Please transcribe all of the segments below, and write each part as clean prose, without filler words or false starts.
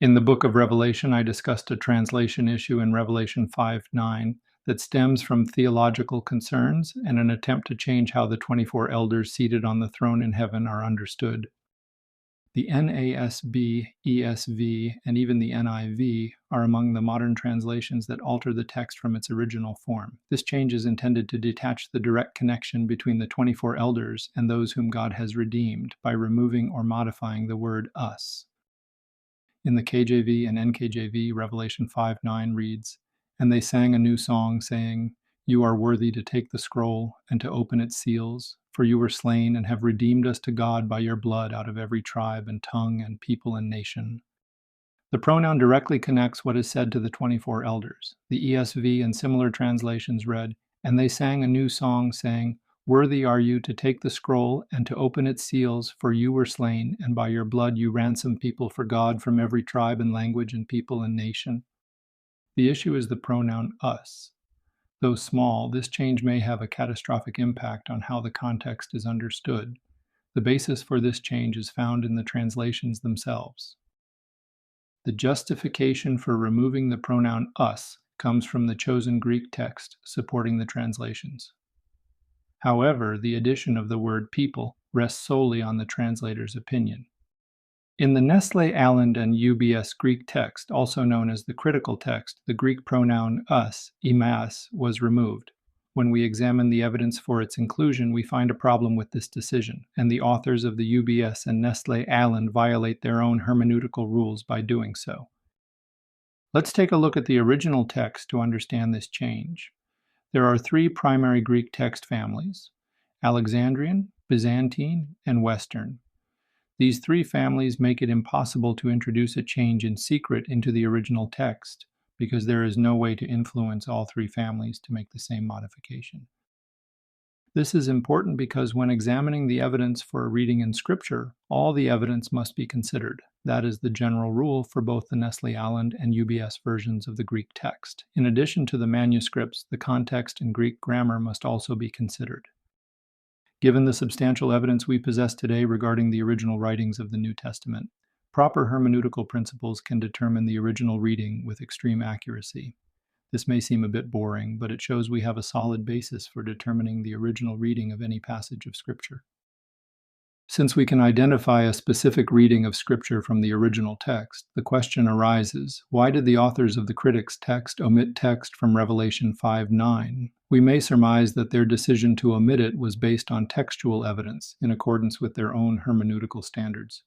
In the book of Revelation, I discussed a translation issue in Revelation 5:9 that stems from theological concerns and an attempt to change how the 24 elders seated on the throne in heaven are understood. The NASB, ESV, and even the NIV are among the modern translations that alter the text from its original form. This change is intended to detach the direct connection between the 24 elders and those whom God has redeemed by removing or modifying the word us. In the KJV and NKJV, Revelation 5:9 reads, "And they sang a new song, saying, 'You are worthy to take the scroll and to open its seals, for you were slain and have redeemed us to God by your blood out of every tribe and tongue and people and nation.'" The pronoun directly connects what is said to the 24 elders. The ESV and similar translations read, "And they sang a new song, saying, 'Worthy are you to take the scroll and to open its seals, for you were slain, and by your blood you ransomed people for God from every tribe and language and people and nation.'" The issue is the pronoun us. Though small, this change may have a catastrophic impact on how the context is understood. The basis for this change is found in the translations themselves. The justification for removing the pronoun us comes from the chosen Greek text supporting the translations. However, the addition of the word people rests solely on the translator's opinion. In the Nestle-Aland and UBS Greek text, also known as the critical text, the Greek pronoun us, imas, was removed. When we examine the evidence for its inclusion, we find a problem with this decision, and the authors of the UBS and Nestle-Aland violate their own hermeneutical rules by doing so. Let's take a look at the original text to understand this change. There are three primary Greek text families: Alexandrian, Byzantine, and Western. These three families make it impossible to introduce a change in secret into the original text, because there is no way to influence all three families to make the same modification. This is important because when examining the evidence for a reading in Scripture, all the evidence must be considered. That is the general rule for both the Nestle-Aland and UBS versions of the Greek text. In addition to the manuscripts, the context and Greek grammar must also be considered. Given the substantial evidence we possess today regarding the original writings of the New Testament, proper hermeneutical principles can determine the original reading with extreme accuracy. This may seem a bit boring, but it shows we have a solid basis for determining the original reading of any passage of Scripture. Since we can identify a specific reading of Scripture from the original text, the question arises, why did the authors of the critics' text omit text from Revelation 5:9? We may surmise that their decision to omit it was based on textual evidence in accordance with their own hermeneutical standards.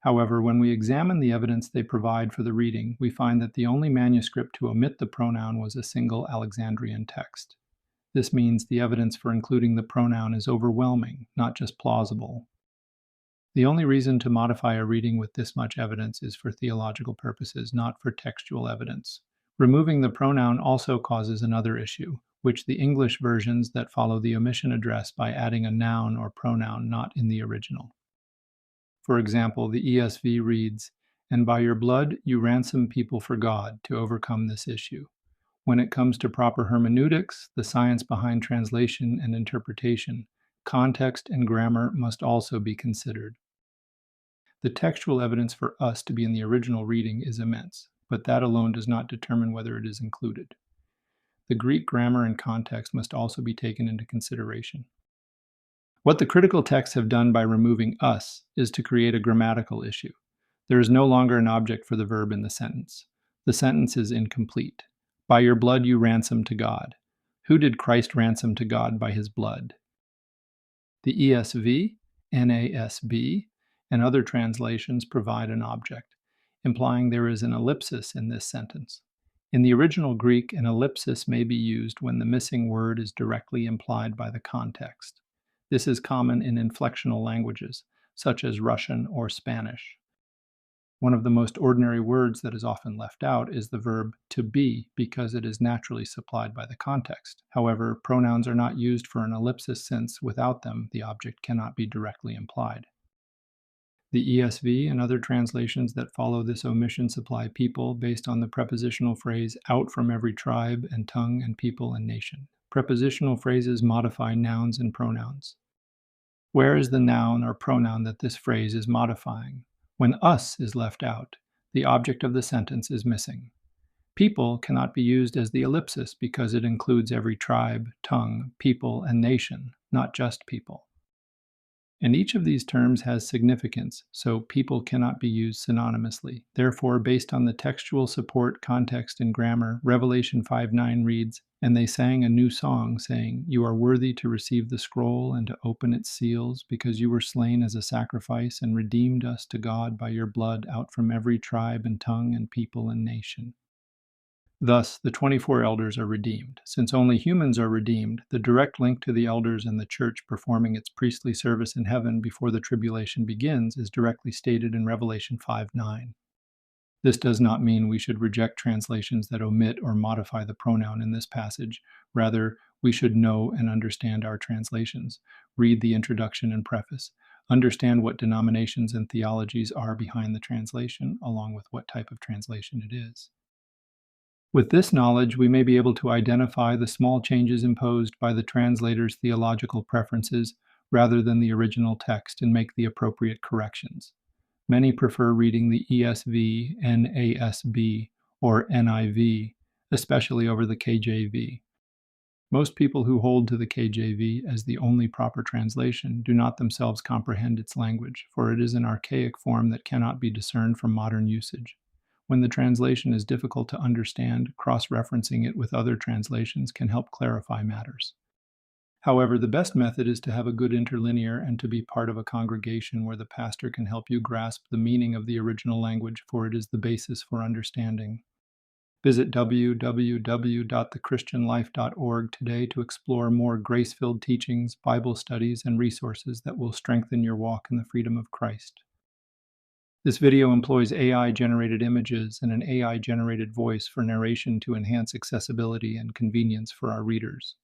However, when we examine the evidence they provide for the reading, we find that the only manuscript to omit the pronoun was a single Alexandrian text. This means the evidence for including the pronoun is overwhelming, not just plausible. The only reason to modify a reading with this much evidence is for theological purposes, not for textual evidence. Removing the pronoun also causes another issue, which the English versions that follow the omission address by adding a noun or pronoun not in the original. For example, the ESV reads, "And by your blood you ransom people for God," to overcome this issue. When it comes to proper hermeneutics, the science behind translation and interpretation, context and grammar must also be considered. The textual evidence for us to be in the original reading is immense, but that alone does not determine whether it is included. The Greek grammar and context must also be taken into consideration. What the critical texts have done by removing us is to create a grammatical issue. There is no longer an object for the verb in the sentence. The sentence is incomplete. By your blood you ransomed to God. Who did Christ ransom to God by his blood? The ESV, NASB, and other translations provide an object, implying there is an ellipsis in this sentence. In the original Greek, an ellipsis may be used when the missing word is directly implied by the context. This is common in inflectional languages, such as Russian or Spanish. One of the most ordinary words that is often left out is the verb to be, because it is naturally supplied by the context. However, pronouns are not used for an ellipsis since, without them, the object cannot be directly implied. The ESV and other translations that follow this omission supply people based on the prepositional phrase out from every tribe and tongue and people and nation. Prepositional phrases modify nouns and pronouns. Where is the noun or pronoun that this phrase is modifying? When us is left out, The object of the sentence is missing. People cannot be used as the ellipsis because it includes every tribe, tongue, people, and nation, not just people. And each of these terms has significance, so people cannot be used synonymously. Therefore, based on the textual support, context, and grammar, Revelation 5:9 reads, "And they sang a new song, saying, 'You are worthy to receive the scroll and to open its seals, because you were slain as a sacrifice and redeemed us to God by your blood out from every tribe and tongue and people and nation.'" Thus, the 24 elders are redeemed. Since only humans are redeemed, the direct link to the elders and the church performing its priestly service in heaven before the tribulation begins is directly stated in Revelation 5:9. This does not mean we should reject translations that omit or modify the pronoun in this passage. Rather, we should know and understand our translations, read the introduction and preface, understand what denominations and theologies are behind the translation, along with what type of translation it is. With this knowledge, we may be able to identify the small changes imposed by the translator's theological preferences rather than the original text and make the appropriate corrections. Many prefer reading the ESV, NASB, or NIV, especially over the KJV. Most people who hold to the KJV as the only proper translation do not themselves comprehend its language, for it is an archaic form that cannot be discerned from modern usage. When the translation is difficult to understand, cross-referencing it with other translations can help clarify matters. However, the best method is to have a good interlinear and to be part of a congregation where the pastor can help you grasp the meaning of the original language, for it is the basis for understanding. Visit www.thechristianlife.org today to explore more grace-filled teachings, Bible studies, and resources that will strengthen your walk in the freedom of Christ. This video employs AI-generated images and an AI-generated voice for narration to enhance accessibility and convenience for our readers.